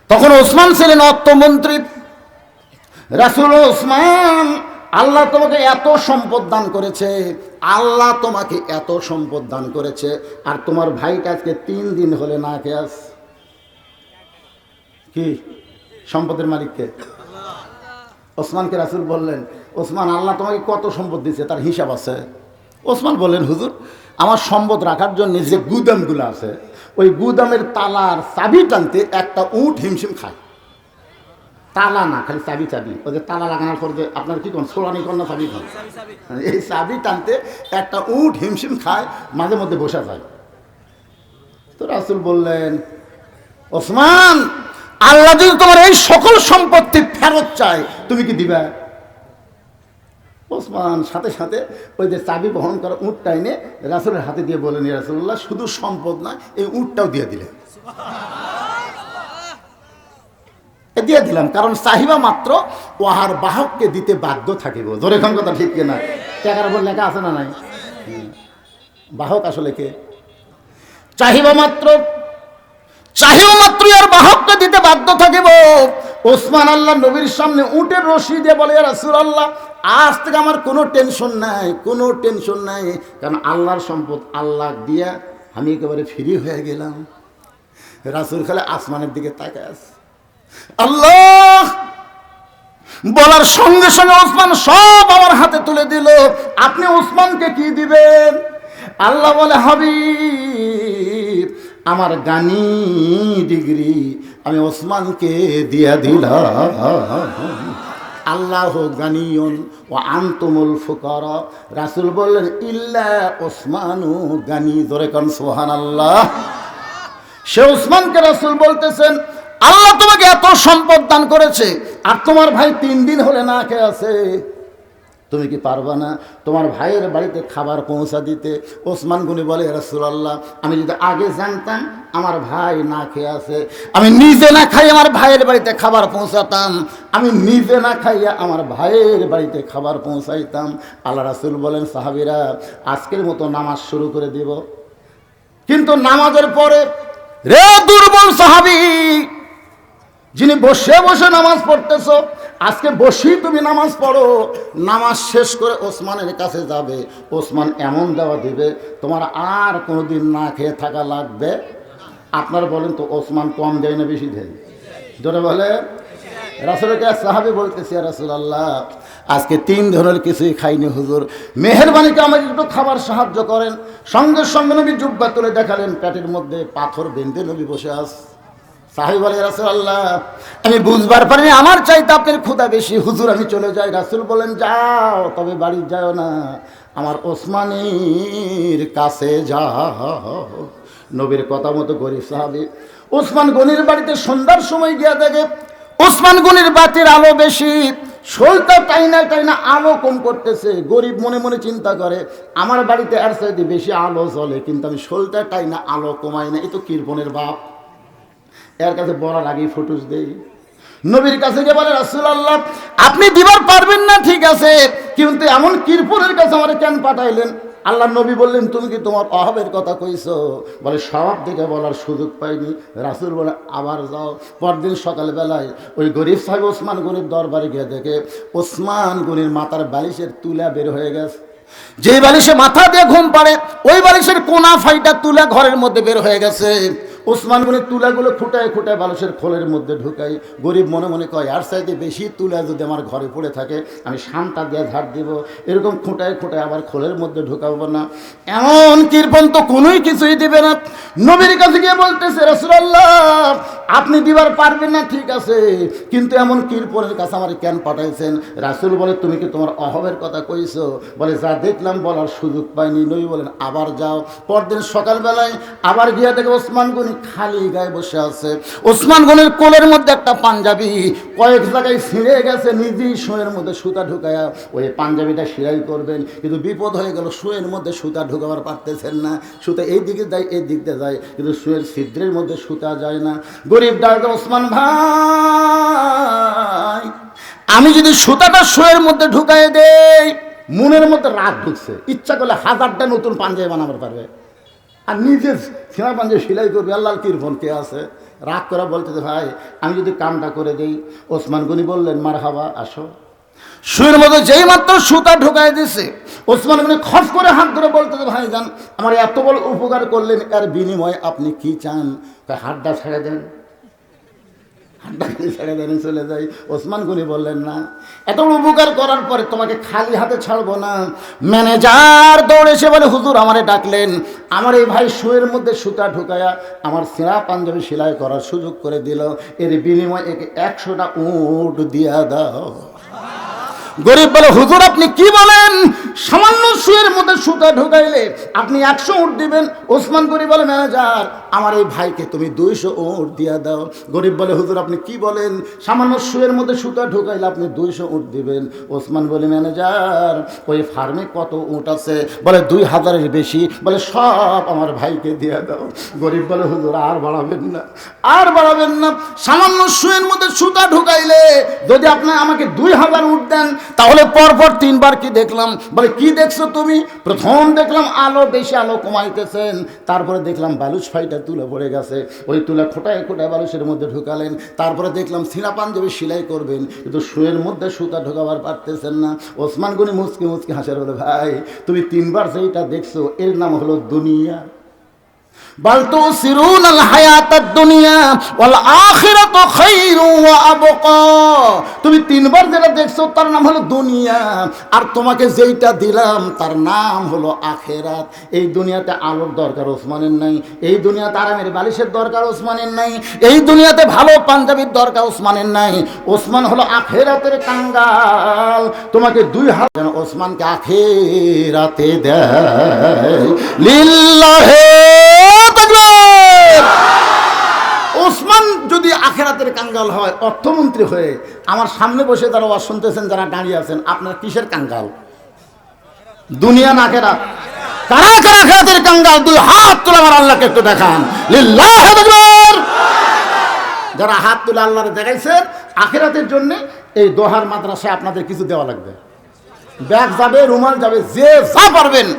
তখন ওসমান ছিলেন অর্থমন্ত্রী। রাসূল ওসমান, আল্লাহ তোমাকে এত সম্পদ দান করেছে, আল্লাহ তোমাকে এত সম্পদ দান করেছে, আর তোমার ভাইটা আজকে 3 দিন হলে না খেয়ে আস। কি সম্পদের মালিককে? ওসমানকে রাসূল বললেন, ওসমান আল্লাহ তোমাকে কত সম্পদ দিয়েছে তার হিসাব আছে? ওসমান বললেন, হুজুর আমার সম্পদ রাখার জন্য যে গুদামগুলো আছে, ওই গুদামের তালার চাবি টানতে একটা উট হিমশিম খায়। তালা না, খালি চাবি চাবি, ওই যে তালা লাগানোর পর যে আপনার কি কোন ছোড়ানি কন্যা চাবি খান, এই চাবি টানতে একটা উট হিমশিম খায়, মাঝে মধ্যে বসা যায়। তো রাসূল বললেন, ওসমান আল্লাহ যদি তোমার এই সকল সম্পত্তি ফেরত চায় তুমি কি দিবা? ওসমান সাথে সাথে ওই যে চাবি বহন করা উটটা এনে রাসূলের হাতে দিয়ে বলেন, ইয়া রাসূলুল্লাহ শুধু সম্পদ না, এই উটটাও দিয়ে দিলেন। দিয়ে দিলাম, কারণ চাহিবা মাত্র ওহার বাহককে দিতে বাধ্য থাকিব। জোরে খান কথা ঠিক কিনা? টাকার উপর লেখা আছে না নাই? বাহক আসলে কে? চাহিবা মাত্র আর বাহককে দিতে বাধ্য থাকিব। ওসমান আল্লাহ নবীর সামনে উটের রশি দিয়ে বলে, ইয়া রাসূলুল্লাহ আজ থেকে আমার কোনো টেনশন নাই, কোনো টেনশন নাই, কারণ আল্লাহর সম্পদ আল্লাহ দিয়া আমি একেবারে ফ্রি হয়ে গেলাম। রাসূল খালি আসমানের দিকে তাকায় আছে। আল্লাহ বলার সঙ্গে সঙ্গে ওসমান সব আমার হাতে তুলে দিল। আপনি ওসমানকে কি দিবেন? আল্লাহ বলে, হাবিব আমার গানি ডিগ্রি আমি ওসমানকে দিয়া দিলাম। আল্লাহ গানিয়ুন ওয়া আনতুমুল ফুকারা। রাসূল বললেন, ইল্লা ওসমানু গানি। জোরে কোন সুবহানাল্লাহ। সে ওসমানকে রাসূল বলতেছেন, আল্লাহ তোমাকে এত সম্পদ দান করেছে, আর তোমার ভাই 3 দিন হলে না খেয়ে আছে, তুমি কি পারবা না তোমার ভাইয়ের বাড়িতে খাবার পৌঁছা দিতে? ওসমান গনি বলে, রাসূলুল্লাহ আমি যদি আগে জানতাম আমার ভাই না খেয়ে আছে, আমি নিজে না খাই আমার ভাইয়ের বাড়িতে খাবার পৌঁছাতাম, আমি নিজে না খাইয়া আমার ভাইয়ের বাড়িতে খাবার পৌঁছাইতাম। আল্লাহ রাসূল বলেন, সাহাবীরা আজকের মতো নামাজ শুরু করে দিব। কিন্তু নামাজের পরে, রে দুর্বল সাহাবী যিনি বসে বসে নামাজ পড়তেছ, আজকে বসেই তুমি নামাজ পড়ো। নামাজ শেষ করে ওসমানের কাছে যাবে, ওসমান এমন দেওয়া দিবে তোমার আর কোনোদিন না খেয়ে থাকা লাগবে। আপনারা বলেন তো ওসমান কম দেয় না বেশি দেয়? জোরে বলে। রাসূলের কাছে সাহাবী বলতেছে, ইয়া রাসূলুল্লাহ আজকে 3 ধরনের কিছুই খাইনি হুজুর, মেহেরবানি করে আমাকে একটু খাবার সাহায্য করেন। সঙ্গে সঙ্গে নবী জুব্বা তুলে দেখালেন, পেটের মধ্যে পাথর বেঁধে নবী বসে আছে। সাহাবী বলে, ইয়া রাসূলুল্লাহ আমি বুঝবার পারিনি আমার চাইতে আপনার ক্ষুধা বেশি, হুজুর আমি চলে যাই। রাসূল বলেন, যাও, তবে বাড়ি যাও না, আমার ওসমানের কাছে যাও। নবীর কথা মতো গরিব সাহাবী ওসমান গনির বাড়িতে সন্ধ্যার সময় গিয়া দেখে ওসমান গনির বাতির আলো বেশি, শোলটা টাইনা টাইনা আলো কম করতেছে। গরিব মনে মনে চিন্তা করে, আমার বাড়িতে আর চাইতে বেশি আলো জ্বলে, কিন্তু আমি শোলটা টাইনা আলো কমাই না, এ তো কৃপণের বাপ, এর কাছে বলার আগেই ফুটুস দেই। নবীর কাছে গিয়ে বলে, রাসূলুল্লাহ আপনি দিবার পারবেন না ঠিক আছে, কিন্তু এমন কৃপণের কাছে আমার কেন পাঠাইলেন? আল্লাহ নবী বললেন, তুমি কি তোমার অভাবের কথা কইছো? বলে সব দিকে বলার সুযোগ পাইনি। রাসূল বলে আবার যাও। পরদিন সকালবেলায় ওই গরিব সাহেব ওসমান গনির দরবারে গিয়ে দেখে ওসমান গনির মাথার বালিশের তুলা বের হয়ে গেছে। যে বালিশে মাথা দিয়ে ঘুম পাড়ে ওই বালিশের কোনা ফাইটা তুলা ঘরের মধ্যে বের হয়ে গেছে। ওসমান গনির তুলাগুলো খুঁটায় খুঁটায় বালিশের খোলের মধ্যে ঢুকাই। গরিব মনে মনে কয়, আর চাইতে বেশি তুলা যদি আমার ঘরে পড়ে থাকে আমি শানটা দিয়ে ঝাড় দিব, এরকম খুঁটায় খুঁটায় আবার খোলের মধ্যে ঢুকাবো না। এমন কৃপণ তো কোনোই কিছুই দিবে না। নবীর কাছে গিয়ে বলতেছে, রাসূলুল্লাহ আপনি দিবার পারবেন না ঠিক আছে, কিন্তু এমন কৃপণের কাছে আমার কেন পাঠাইছেন? রাসূল বলে, তুমি কি তোমার অভাবের কথা কইছো? বলে যা দেখলাম বলার সুযোগ পাইনি। নবী বলেন আবার যাও। পরদিন সকালবেলায় আবার গিয়ে দেখে ওসমান গনি খালি গায়ে বসে আছে। ওসমান গনির কোলের মধ্যে একটা পাঞ্জাবি কয়েক জায়গায় ছিঁড়ে গেছে, নিজেই শোয়ের মধ্যে সুতা ঢুকায়া ওই পাঞ্জাবিটা সেলাই করবেন, কিন্তু বিপদ হয়ে গেল, শোয়ের মধ্যে সুতা ঢুকাবার পারতেছেন না। সুতা এই দিকে যায় এই দিক দিয়ে যায়, কিন্তু শোয়ের ছিদ্রের মধ্যে সুতা যায় না। গরিব ডাক্তার, ওসমান ভাই আমি যদি সুতাটা শোয়ের মধ্যে ঢুকাই দেই, মনের মধ্যে রাগ ঢুকছে, ইচ্ছা করলে 1000টা নতুন পাঞ্জাবি বানাবার পারবে, আর নিজে ছেঁড়া পাঞ্জাবি সেলাই করবে। আল্লাহর কৃপণ কে আছে? রাগ করা বলতেছে, ভাই আমি যদি কামটা করে দেই। ওসমান গনি বললেন, মারহাবা, আসো। শুয়ের মধ্যে যেই মাত্র সুতা ঢুকাই দিছে, ওসমান গনি খপ করে হাত ধরে বলতেছে, ভাই যান আমার এত বড় উপকার করলেন, এর বিনিময়ে আপনি কি চান? হাতটা ছেড়ে দেন, ছেড়ে দেন, চলে যাই। ওসমান গনি বললেন, না, এত উপকার করার পরে তোমাকে খালি হাতে ছাড়বো না। ম্যানেজার দৌড়ে এসে বলে, হুজুর আমারে ডাকলেন, আমার এই ভাই শুয়ের মধ্যে সুতা ঢুকায়া আমার ছেঁড়া পাঞ্জাবি সেলাই করার সুযোগ করে দিল, এর বিনিময়ে একে 100টা উট দিয়া দাও। গরিব বলে, হুজুর আপনি কি বলেন? সামান্য শুয়ের মধ্যে সুতা ঢুকাইলে আপনি 100 উট দিবেন? ওসমান গনি বলে, ম্যানেজার আমার এই ভাইকে তুমি 200 উট দিয়া দাও। গরিব বলে, হুজুর আপনি কি বলেন? সামান্য শুয়ের মধ্যে সুতা ঢুকাইলে আপনি 200 উট দিবেন? ওসমান বলে, ম্যানেজার ওই ফার্মে কত উট আছে? বলে 2000-এর বেশি। বলে সব আমার ভাইকে দিয়া দাও। গরিব বলে, হুজুর আর বাড়াবেন না, আর বাড়াবেন না। সামান্য শুয়ের মধ্যে সুতা ঢুকাইলে যদি আপনি আমাকে 2000 উট দেন, তাহলে পরপর 3 বার কি দেখলাম? বলে কি দেখছো তুমি? প্রথম দেখলাম আলো বেশি আলো কমাইতেছেন, তারপরে দেখলাম বালুচ ফাইটা তুলে পড়ে গেছে, ওই তুলা খোটায় খোটায় বালুচের মধ্যে ঢুকালেন, তারপরে দেখলাম ছিনা পাঞ্জাবি সেলাই করবেন, কিন্তু শুয়ের মধ্যে সুতা ঢোকাবার পারতেছেন না। ওসমান গনি মুচকি মুচকি হাসার বলে, ভাই তুমি 3 বার যেটা দেখছো এর নাম হলো দুনিয়া। বাল তুসিরুনাল হায়াতাদ দুনিয়া ওয়াল আখিরাতু খায়রুন ওয়া আবকা। তুমি 3 বার যেটা দেখছো তার নাম হলো দুনিয়া, আর তোমাকে যেইটা দিলাম তার নাম হলো আখিরাত। এই দুনিয়াতে আলোর দরকার ওসমানের নাই, এই দুনিয়াতে আরামের বালিশের দরকার ওসমানের নাই, এই দুনিয়াতে ভালো পাঞ্জাবির দরকার ওসমানের নাই। ওসমান হলো আখিরাতের কাঙ্গাল। তোমাকে 2 হাত যেন ওসমানকে আখিরাতে দেয়। লিল্লাহি ওসমান যদি আখেরাতের কাঙ্গাল হয়, অর্থমন্ত্রী হয়ে আমার সামনে বসে যারা ওয়াজ শুনতেছেন, যারা দাঁড়িয়ে আছেন, আপনারা কিসের কাঙ্গাল? দুনিয়া না আখেরাত? কারা কারা আখেরাতের কাঙ্গাল? 2 হাত তুলে আমার আল্লাহকে একটু দেখান। লিল্লাহি আকবার। যারা হাত তুলে আল্লাহরে দেখাইছেন আখেরাতের জন্য, এই দোহার মাদ্রাসায় আপনাদের কিছু দেওয়া লাগবে, ব্যাগ যাবে, রুমাল যাবে, যে যা পারবেন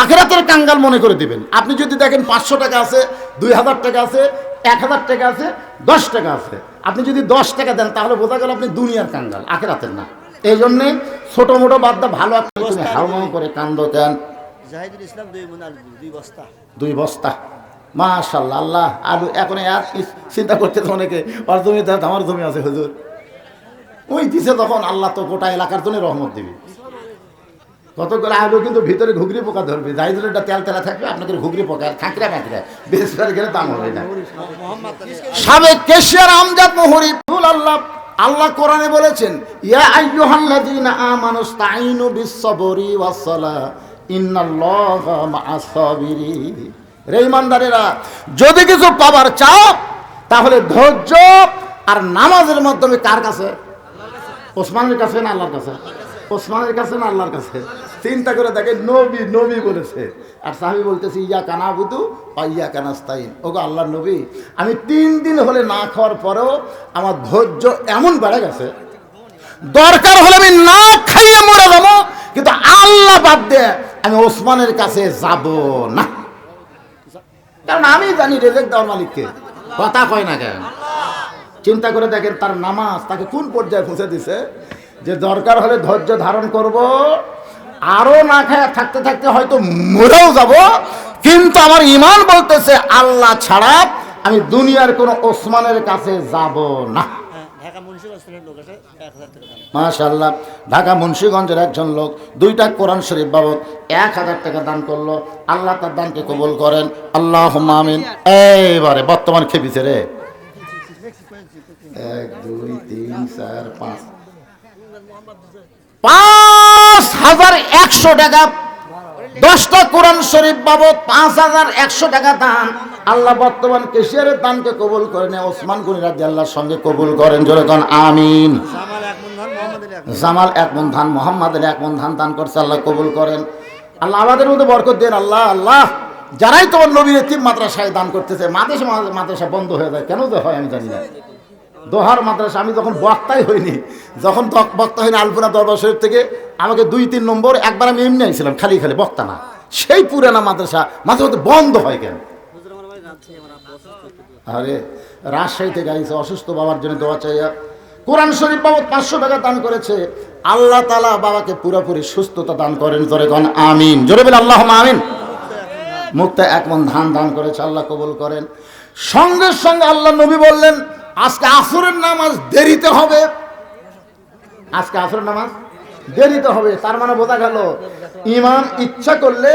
আখেরাতের কাঙ্গাল মনে করে দিবেন। আপনি যদি দেখেন 500 টাকা আছে, 2000 টাকা আছে, 1000 টাকা আছে, 10 টাকা আছে, আপনি যদি 10 টাকা দেন তাহলে বোঝা গেল আপনি দুনিয়ার কাঙ্গাল, আখেরাতের না। এই জন্যে ছোট মোটো বাদ্দা ভালো হাউমাউ করে কান্দ দেন। জাহিদুল ইসলাম 2 মণ আলু, 2 বস্তা। 2 বস্তা, মাশাআল্লাহ। আল্লাহ আলু এখন আর চিন্তা করতেছে অনেকে, ওর জমি আমার জমি আছে হুজুর, ওই দিছে তখন আল্লাহ তো গোটা এলাকার জন্য রহমত দিবি। কতগুলো আলু কিন্তু ভিতরে ঘুগরি পোকা ধরবে, জাহিদুলটা তেল তেলা থাকবে, আপনাদের ঘুগরি পোকা খাঁকড়া খাঁকড়া বেশ করে গেলে দাম হবে না। সাবেক কেশিয়ার আমজাদ মুহুরি আল্লাহ আল্লাহ কোরআনে বলেছেন, ইয়া আইয়ুহাল্লাযীনা আমানুস্তাঈনু বিস-সাবরি ওয়াস-সালাহ ইন্নাল্লাহা মা'আস সাবিরিন। রে ঈমানদারেরা, যদি কিছু পাবার চাও তাহলে ধৈর্য আর নামাজের মাধ্যমে কার কাছে? ওসমানের কাছে না আল্লাহর কাছে? ওসমানের কাছে না আল্লাহর কাছে? চিন্তা করে দেখেন, নবী নবী বলেছে, আর সাহাবী বলতেছে ইয়াকা নাবুদু ওয়া ইয়াকা নাস্তাইন। ওগো আল্লাহর নবী, আমি 3 দিন হলে না খাওয়ার পরেও আমার ধৈর্য এমন বেড়ে গেছে, দরকার হলে আমি না খাইয়ে মরে যাবো, কিন্তু আল্লাহ বাদ দিয়ে আমি ওসমানের কাছে যাব না, কারণ আমি জানি রেজেক্ট দেওয়ার মালিককে। কথা কয় না কেন? চিন্তা করে দেখেন তার নামাজ তাকে কোন পর্যায়ে পৌঁছে দিছে, যে দরকার হলে ধৈর্য ধারণ করব, আরো না খায় থাকতে থাকতে হয়তো মরেও যাব, কিন্তু আমার ঈমান বলতেছে আল্লাহ ছাড়া আমি দুনিয়ার কোন ওসমানের কাছে যাব না। ঢাকা মুন্সিগঞ্জের লোক আছে 1000 টাকা দাম। মাশাআল্লাহ, ঢাকা মুন্সিগঞ্জের একজন লোক 2টা কোরআন শরীফ বাবদ 1000 টাকা দান করলো। আল্লাহ তার দানকে কবুল করেন, আল্লাহুম্মা আমিন। এইবারে বর্তমান খেপিছে রে, 1 2 3 4 5 5100 টাকা, 10টা কোরআন শরীফ বাবদ 5100 টাকা দান। আল্লাহ বর্তমান কেশিয়ারের দানকে কবুল করেন, ওসমান গনি রাদিয়াল্লাহর সঙ্গে কবুল করেন, জোরে কোন আমিন। জামাল 1 মণ ধান, মোহাম্মদ আলী 1 মণ ধান দান করছে, আল্লাহ কবুল করেন। আল্লাহ আমাদের মধ্যে বরকত দেন। আল্লাহ আল্লাহ যারাই তোমার নবীর এতিম মাদ্রাসায় দান করতেছে, মাদ্রাসা বন্ধ হয়ে যায়, কেন যে হয় আমি জানি না। দোহার মাদ্রাসা, আমি যখন বক্তাই হইনি, যখন বক্তা হয়নি আলপনা দরবার শরীফ থেকে আমাকে 2-3 নম্বর, একবার আমি এমনি আইছিলাম খালি খালি বক্তা না, সেই পুরানা মাদ্রাসা মাঝে মধ্যে বন্ধ হয় কেন? আরে রাজশাহী থেকে আইছে অসুস্থ বাবার জন্য দোয়া চাইয়া কোরআন শরীফ বাবদ 500 টাকা দান করেছে। আল্লাহ তাআলা বাবাকে পুরোপুরি সুস্থতা দান করেন, জোরে কোন আমিন। জোরে বলে আল্লাহুম্মা আমিন। মুক্তা 1 মণ ধান দান করেছে, আল্লাহ কবুল করেন। সঙ্গে সঙ্গে আল্লাহ নবী বললেন আজকে আসরের নামাজ দেরিতে হবে, আজকে আসরের নামাজ দেরিতে হবে। তার মানে বোঝা গেল ইমাম ইচ্ছা করলে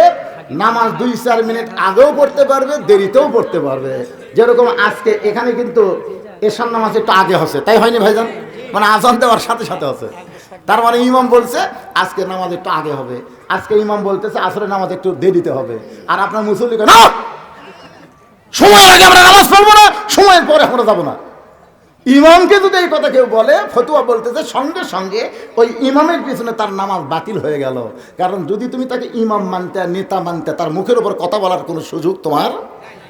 নামাজ 2-4 মিনিট আগেও পড়তে পারবে, দেরিতেও পড়তে পারবে। যেরকম আজকে এখানে কিন্তু এশার নামাজ একটু আগে হচ্ছে, তাই হয়নি ভাইজান? মানে আজান দেওয়ার সাথে সাথে হচ্ছে, তার মানে ইমাম বলছে আজকে নামাজ একটু আগে হবে, আজকে ইমাম বলতেছে আসরের নামাজ একটু দেরিতে হবে। আর আপনার মুসল্লি না, সময়ের আগে আমরা নামাজ পড়বো না, সময়ের পরে আমরা যাবো না। ইমামকে যদি এই কথা কেউ বলে, ফতুয়া বলতেছে সঙ্গে সঙ্গে ওই ইমামের পিছনে তার নামাজ বাতিল হয়ে গেল। কারণ যদি তুমি তাকে ইমাম মানতে, নেতা মানতে, তার মুখের উপর কথা বলার কোনো সুযোগ তোমার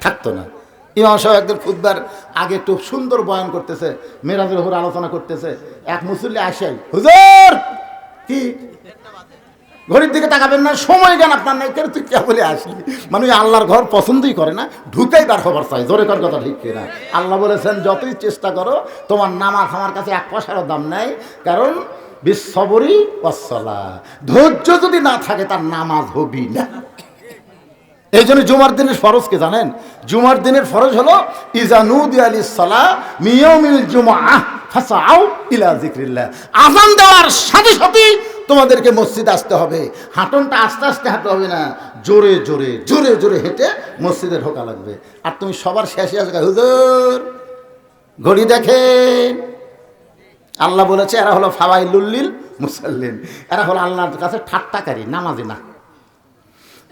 থাকতো না। ইমাম সাহেব একদিন খুতবার আগে একটু সুন্দর বয়ান করতেছে, মেরাজের উপর আলোচনা করতেছে, এক মুসল্লি আসে, হুজুর কি ঘড়ির দিকে তাকাবেন না, সময় জ্ঞান আপনার নাই, কেন তুই কে বলে আসলি? মানে আল্লাহর ঘর পছন্দই করে না, ঢুকেই তার খবর চাই, জোরে কর কথা ঠিক কিনা? আল্লাহ বলেছেন যতই চেষ্টা করো তোমার নামাজ আমার কাছে 1 পয়সারও দাম নাই, কারণ বিশ্ববরী ওয়াসসালা, ধৈর্য যদি না থাকে তার নামাজ হবি না। এই জন্য জুমার দিনের ফরজ কে জানেন? জুমার দিনের ফরজ হলো ইজা নুদিয়া লিস-সালাহ মিন ইয়াউমিল জুমআহ ফাসআউ ইলা যিকরিল্লাহ। আযান দেওয়ার সাথে সাথে তোমাদেরকে মসজিদে আসতে হবে। হাঁটনটা আস্তে আস্তে হাঁটতে হবে না, জোরে জোরে জোরে জোরে হেঁটে মসজিদে ঢোকা লাগবে। আর তুমি সবার শেষে আসবে, হুজুর ঘড়ি দেখেন। আল্লাহ বলেছে এরা হলো ফাওয়াইলুল লিল মুসাল্লিন, এরা হলো আল্লাহর কাছে ঠাট্টাকারী, নামাজি না।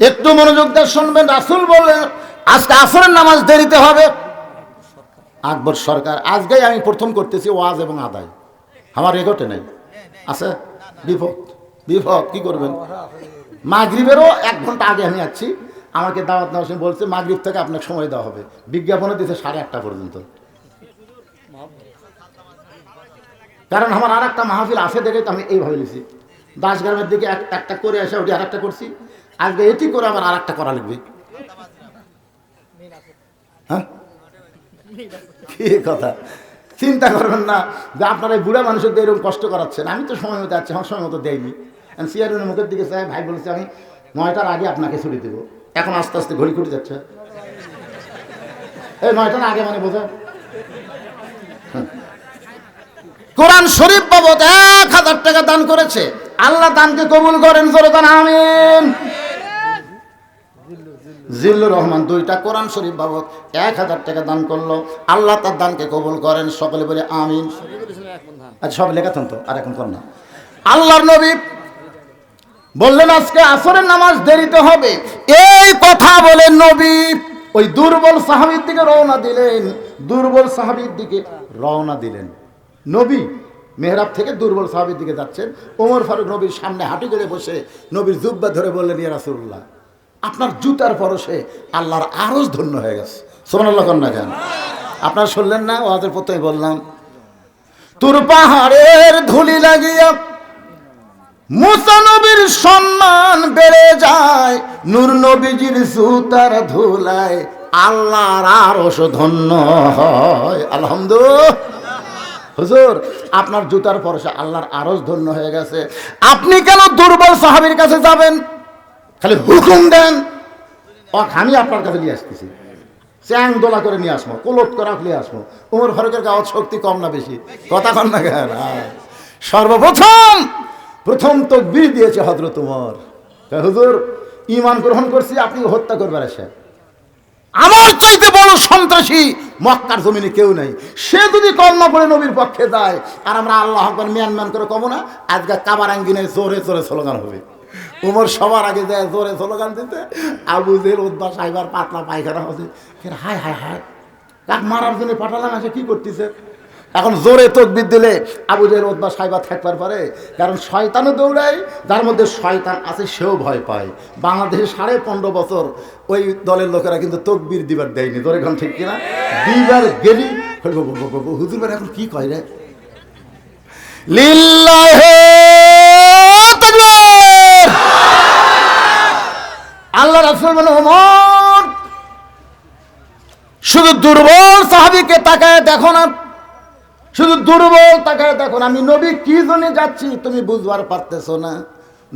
একটু মনোযোগ দিয়ে শুনবেন, রাসূল বললেন আজকে আসরের নামাজ দেরিতে হবে। আকবর সরকার, আজকেই আমি প্রথম করতেছি ওয়াজ এবং আদায়, আমার এগোটে নেই, আছে বিপদ বিপদ, কি করবেন? মাগরিবেরও 1 ঘন্টা আগে আমি যাচ্ছি, আমাকে দাওয়াত নেওয়ার সময় বলছে মাগরিব থেকে আপনাকে সময় দেওয়া হবে, বিজ্ঞাপনে দিয়েছে 8:30 পর্যন্ত। কারণ আমার আর একটা মাহফিল আছে দেখে তো আমি এইভাবে লিখছি, দাসগ্রামের দিকে একটা করে আসে, ওটি আরেকটা করছি, আজকে এটি করে আবার আর একটা করা লিখবি। হ্যাঁ কি কথা, চিন্তা করবেন না যে আপনারা এই বুড়া মানুষদের এরকম কষ্ট করাচ্ছেন। আমি তো সময় মতো যাচ্ছি, আমার সময় মতো দেয়নি। সিআরএনের মুখের দিকে চাই, ভাই বলেছে আমি 9টার আগে আপনাকে ছুটি দেবো, এখন আস্তে আস্তে ঘড়ি ঘুরে যাচ্ছে। এই 9টার আগে মানে বোঝা। কোরআন শরীফ বাবদ 1000 টাকা দান করেছে, আল্লাহ দানকে কবুল করেন, জোরে দান আমিন। জিল্লুর রহমান 2টা কোরআন শরীফ বাবদ 1000 টাকা দান করলো, আল্লাহ তার দানকে কবুল করেন, সকলে বলে আমিন। আচ্ছা সব লেখাতেন তো, আর এখন কর না। আল্লাহর নবী বললেন আজকে আসরের নামাজ দেরিতে হবে, এই কথা বলে নবী ওই দুর্বল সাহাবীর দিকে রওনা দিলেন, দুর্বল সাহাবীর দিকে রওনা দিলেন। নবী মেহরাব থেকে দুর্বল সাহাবীর দিকে যাচ্ছেন, ওমর ফারুক নবীর সামনে হাঁটু গেড়ে বসে নবীর জুব্বা ধরে বললেন, ইয়া রাসূলুল্লাহ আপনার জুতার পরশে আল্লাহর আরশ ধন্য হয়ে গেছে। সুবহানাল্লাহ কন্যা কেন? আপনারা শুনলেন না? ওয়াজের প্রথমে বললাম তুর পাহাড়ের ধুলি লাগিয়া মুসা নবীর সম্মান বেড়ে যায় নূর নবীজির জুতার ধুলায়, আল্লাহর আরশ ধন্য হয়। আলহামদুলিল্লাহ। হুজুর আপনার জুতার পরশে আল্লাহর আরশ ধন্য হয়ে গেছে, আপনি কেন দুর্বল সাহাবীর কাছে যাবেন? খালি হুকুম দেন, আমি আপনার কাছে নিয়ে আসতেছি, চ্যাং দোলা করে নিয়ে আসবো, কোলট করা নিয়ে আসবো। ওমর ফারুকের গাওয়ার শক্তি কম না বেশি? কথা কন না কেন? প্রথম তাকবীর দিয়েছে হযরত ওমর। হুজুর ঈমান গ্রহণ করছি, আপনি হত্যা করবার আসেন। আমার চাইতে বড় সন্ত্রাসী মক্কার জমিনে কেউ নাই। সে যদি কলমা পড়ে নবীর পক্ষে যায়, আর আমরা আল্লাহ আকবার ম্যান ম্যান করে কব না, আজকে কাবার আঙ্গিনে জোরে জোরে স্লোগান হবে। উমর সবার আগে যায় জোরে স্লোগান দিতে, আবু জেহেল উতবা সাইবার পাতলা পায়খানা হচ্ছে, হায় হায় হায় কাক মারার জন্য পাঠালাম, আসে কি করতেছে? এখন জোরে তাকবীর দিলে আবু জেহেল উতবা সাইবা থাকবার পারে? কারণ শয়তানও দৌড়ায়, যার মধ্যে শয়তান আছে সেও ভয় পায়। বাংলাদেশে 15.5 বছর ওই দলের লোকেরা কিন্তু তাকবীর দিবার দেয়নি। ধরে এখন ঠিক কিনা? দিবার গেলি হুজুর ভাই এখন কি কয় রে, লিল্লাহি তাকবীর। আল্লাহ রাসূল বলেন, ওমর শুধু দুর্বল সাহাবীকে তাকায় দেখো না, শুধু দুর্বল তাকায় দেখো না, আমি নবী কি জন্য যাচ্ছি তুমি বুঝবার পারতেছো না?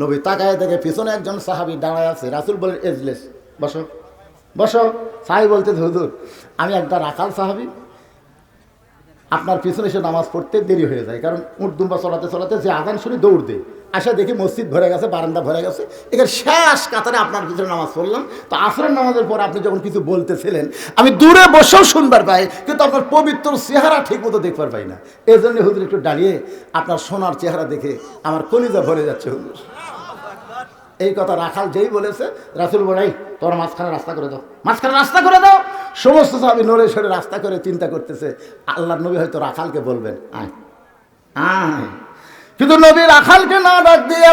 নবী তাকায় দেখে পিছনে একজন সাহাবী দাঁড়ায় আছে। রাসূল বলেন, এজলেস, বসো বসো। সাহাবী বলতে, হুজুর আমি একটা রাখাল সাহাবী, আপনার পিছনে এসে নামাজ পড়তে দেরি হয়ে যায়, কারণ উট দুম্বা চলাতে চলাতে যে আজান শুনে দৌড় দেয়, আসা দেখি মসজিদ ভরে গেছে, বারান্দা ভরে গেছে, এখানে শেষ কাতারে আপনার পিছনে নামাজ পড়লাম। তো আসরের নামাজের পর আপনি যখন কিছু বলতেছিলেন আমি দূরে বসেও শুনবার পাই, কিন্তু আপনার পবিত্র চেহারা ঠিক মতো দেখবার পাই না। এই জন্য হুজুর একটু দাঁড়িয়ে আপনার সোনার চেহারা দেখে আমার কলিজা ভরে যাচ্ছে হুজুর। এই কথা রাখাল যেই বলেছে, রাসূল বলাই তোর মাঝখানে রাস্তা করে দাও, মাঝখানে রাস্তা করে দাও। সমস্ত সাহাবী নড়ে সরে রাস্তা করে চিন্তা করতেছে, আল্লাহর নবী হয়তো রাখালকে বলবেন আয় আয়, কিন্তু নবী রাখালকে না ডাক দিয়ে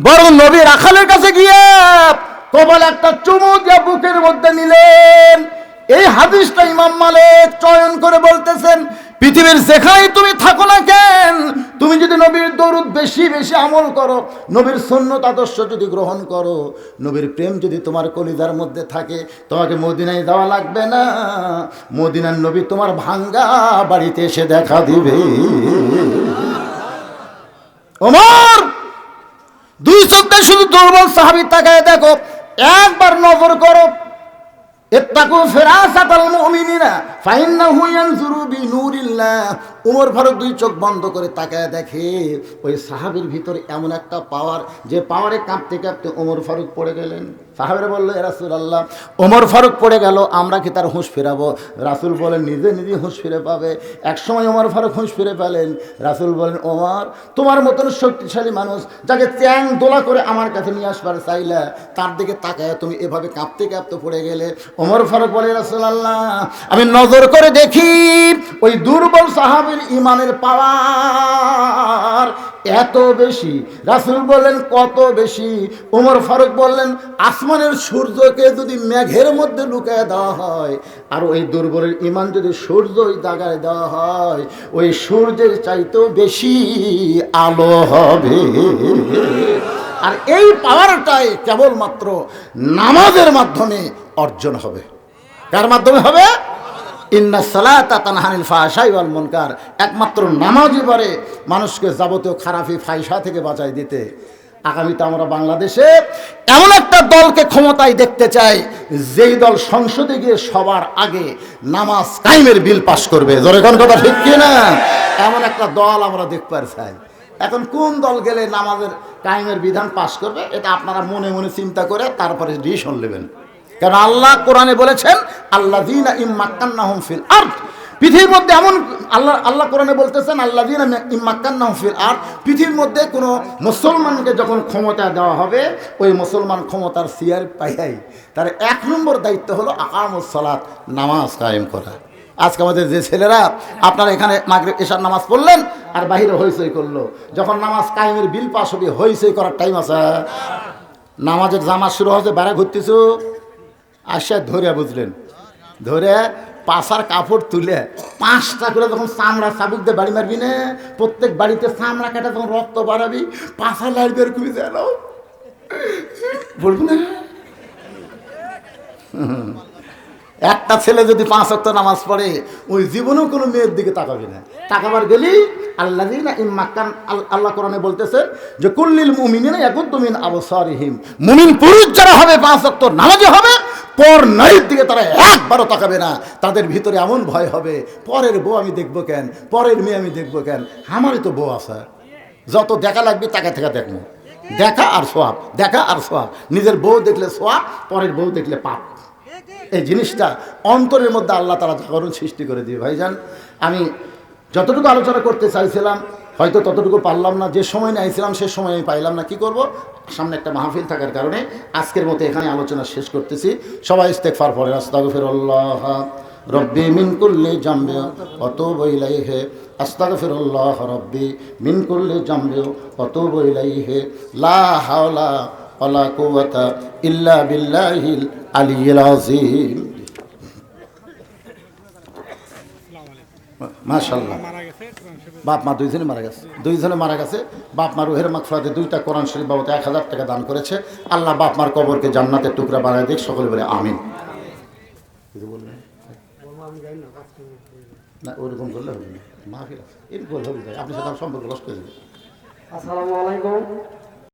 বরং নবী রাখালের কাছে গিয়ে কপালে একটা চুমু দিয়ে বুকের মধ্যে নিলেন। এই হাদিসটা ইমাম মালিক চয়ন করে বলতেছেন, পৃথিবীর যেখানেই তুমি থাকো না কেন, তুমি যদি নবীর দরুদ বেশি বেশি আমল করো, নবীর সুন্নত আদর্শ যদি গ্রহণ করো, নবীর প্রেম যদি তোমার কলিজার মধ্যে থাকে, তোমাকে মদিনায় যাওয়া লাগবে না, মদিনার নবী তোমার ভাঙ্গা বাড়িতে এসে দেখা দিবে। ওমর দুই চোখে শুধু দুর্বল সাহাবী তাকায় দেখো, একবার নজর করো, ইত্তাকু ফিরাসাতাল মুমিনিনা ফাইন্নাহু ইয়ানজুরু বিনুরিল্লাহ। ওমর ফারুক দুই চোখ বন্ধ করে তাকায় দেখে ওই সাহাবীর ভিতরে এমন একটা পাওয়ার, যে পাওয়ারে কাঁপতে কাঁপতে ওমর ফারুক পড়ে গেলেন। সাহাবীরা বলল, ইয়া রাসূলুল্লাহ ওমর ফারুক পড়ে গেল, আমরা কি তার হুঁশ ফেরাবো? রাসূল বলেন, নিজে নিজে হুঁশ ফিরে পাবে। এক সময় ওমর ফারুক হুঁশ ফিরে পেলেন। রাসূল বলেন, ওমর তোমার মতন শক্তিশালী মানুষ যাকে চ্যাং দোলা করে আমার কাছে নিয়ে আসবার চাইলা, তার দিকে তাকায় তুমি এভাবে কাঁপতে কাঁপতে পড়ে গেলে। ওমর ফারুক বলে, রাসূলুল্লাহ আমি নজর করে দেখি ওই দুর্বল সাহাবীর ঈমানের পাওয়ার এত বেশি। রাসূল বললেন, কত বেশি? ওমর ফারুক বললেন, আসমানের সূর্যকে যদি মেঘের মধ্যে লুকায় দেওয়া হয়, আর ওই দুর্বলের ঈমান যদি সূর্যই দাগায় দেওয়া হয়, ওই সূর্যের চাইতেও বেশি আলো হবে। আর এই পাওয়ারটাই কেবলমাত্র নামাজের মাধ্যমে অর্জন হবে। কার মাধ্যমে হবে? ইন্না সালাতা তানহা আনিল ফাহশাই ওয়াল মুনকার। একমাত্র নামাজই পারে মানুষকে যাবতীয় খারাপি ফাহিশা থেকে বাঁচাই দিতে। আগামীতে আমরা বাংলাদেশে এমন একটা দলকে ক্ষমতায় দেখতে চাই, যেই দল সংসদে গিয়ে সবার আগে নামাজ কায়েমের বিল পাস করবে। জোরে কোন কথা ঠিক কি না? এমন একটা দল আমরা দেখতে চাই। এখন কোন দল গেলে নামাজের কায়েমের বিধান পাস করবে, এটা আপনারা মনে মনে চিন্তা করে তারপরে ডিসিশন নেবেন। কারণ আল্লাহ কোরআনে বলেছেন, আল্লাযীনা ইম্মাক্কান্নাহুম ফিল আরদ, পৃথিবীর মধ্যে এমন আল্লাহ কোরআনে বলতেছেন, আল্লাযীনা ইম্মাক্কান্নাহুম ফিল আরদ, পৃথিবীর মধ্যে কোনো মুসলমানকে যখন ক্ষমতা দেওয়া হবে, ওই মুসলমান ক্ষমতার চেয়ার পাইয়াই তার 1 নম্বর দায়িত্ব হলো আকামুস সালাত, নামাজ কায়েম করা। আজকে আমাদের যে ছেলেরা আপনারা এখানে মাগরিব এশার নামাজ পড়লেন আর বাহিরে হইচই করলো, যখন নামাজ কায়েমের বিল পাস হবে হইচই করার টাইম আছে? নামাজের জামাত শুরু হচ্ছে, বাড়া ঘুরতেছ, আসা ধরে বুঝলেন, ধরে পাশার কাপড় তুলে 5টা করে যখন চামড়া চাবুক দিয়ে বাড়ি মারবি না, প্রত্যেক বাড়িতে চামড়া কাটা যখন রক্ত বাড়াবি, পাশা লাইবে আর খুবই যায় বলবো না। একটা ছেলে যদি 5 ওয়াক্ত নামাজ পড়ে, ওই জীবনেও কোনো মেয়ের দিকে তাকাবি না। তাকাবার গেলি আল্লাযীনা ইম্মাক্কান, আল্লাহ কোরআনে বলতেছেন যে কুল্লিল মুমিনিনা ইয়াকুদ্দু মিন আবসারিহিম, মুমিন পুরুষ যারা হবে 5 ওয়াক্ত নামাজি হবে, পর নারীর দিকে তারা একবারও তাকাবে না। তাদের ভিতরে এমন ভয় হবে, পরের বউ আমি দেখবো কেন, পরের মেয়ে আমি দেখবো কেন, আমারই তো বউ আছে। যত দেখা লাগবে তাকে থেকে দেখবো, দেখা আর সোয়াব, দেখা আর সোয়াব। নিজের বউ দেখলে সোয়াব, পরের বউ দেখলে পাপ। এই জিনিসটা অন্তরের মধ্যে আল্লাহ তাআলা জাগরণ সৃষ্টি করে দিয়ে। ভাইজান, আমি যতটুকু আলোচনা করতে চাইছিলাম হয়তো ততটুকু পারলাম না, যে সময় নিয়েছিলাম সে সময় আমি পাইলাম না। কি করব, সামনে একটা মাহফিল থাকার কারণে আজকের মতো এখানে আলোচনা শেষ করতেছি। সবাই ইস্তেগফার পড়েন। আস্তাগফিরুল্লাহ রব্বি মিন কুল্লি জামবি ওয়া তুবু ইলাইহি, আস্তাগফিরুল্লাহ রব্বি মিন কুল্লি জামবি ওয়া তুবু ইলাইহি, লা হাওলা ওয়ালা কুওয়াতা ইল্লা বিল্লাহিল আলিয়্যিল আযীম। মাশাআল্লাহ, বাপ মা দুইজনে মারা গেছে। বাপ মা রুহের মাগফিরাতে 2টা কোরআন শরীফ বাবদ 1000 টাকা দান করেছে। আল্লাহ বাপ মার কবরকে জান্নাতের টুকরা বানায় দিক, সকলে বলে আমিন। কিছু বলবেন না? ওরকম করলে হবে না, মাহফিল আছে, এরকম হবে। আপনার সাথে সম্পর্ক নষ্ট হয়ে যাবে। আসসালামু আলাইকুম।